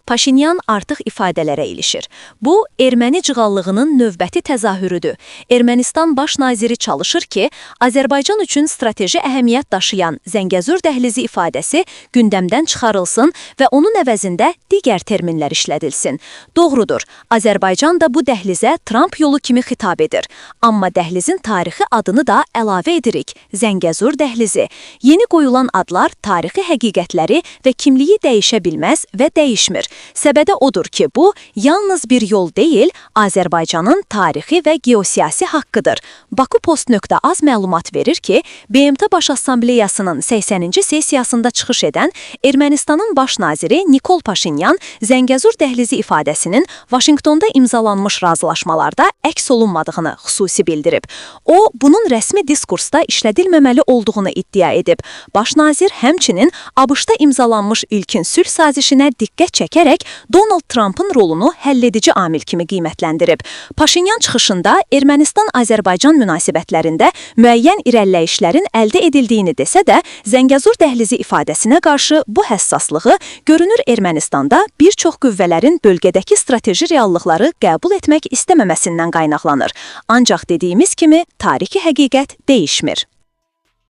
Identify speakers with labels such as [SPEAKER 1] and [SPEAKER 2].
[SPEAKER 1] Paşinyan artıq ifadələrə ilişir. Bu, erməni cığallığının növbəti təzahürüdür. Ermənistan baş naziri çalışır ki, Azərbaycan üçün strateji əhəmiyyət daşıyan Zəngəzur dəhlizi ifadəsi gündəmdən çıxarılsın və onun əvəzində digər terminlər işlədilsin. Doğrudur, Azərbaycan da bu dəhlizə Trump yolu kimi xitab edir. Amma dəhlizin tarixi adını da əlavə edirik. Zəngəzur dəhlizi. Yeni qoyulan adlar tarixi həqiqətləri və kimliyi dəyişə bilməz və dəyişmir. Səbəbi odur ki, bu yalnız bir yol deyil, Azərbaycanın tarixi və geosiyasi haqqıdır. Bakupost.az məlumat verir ki, BMT Baş Assambleyasının 80-ci sessiyasında çıxış edən Ermənistanın baş naziri Nikol Paşinyan Zəngəzur dəhlizi ifadəsinin Vaşinqtonda imzalanmış razılaşmalarda əks olunmadığını xüsusi bildirib. O, bunun rəsmi diskursda işlədilməməli olduğunu iddia edib. Baş nazir həmçinin ABŞ-da imzalanmış ilkin sülh sazişinə diqqət çəkərək Donald Trump'ın rolunu həlledici amil kimi qiymətləndirib. Paşinyan çıxışında Ermənistan-Azərbaycan münasibətlərində müəyyən irəliləyişlərin əldə edildiyini desə də, Zəngəzur dəhlizi ifadəsinə qarşı bu həssaslığı görünür Ermənistanda bir çox qüvvələrin bölgədəki strateji reallıqları qəbul etmək istəməməsindən qaynaqlanır. Ancaq dediyimiz kimi, tarixi həqiqət dəyişmir.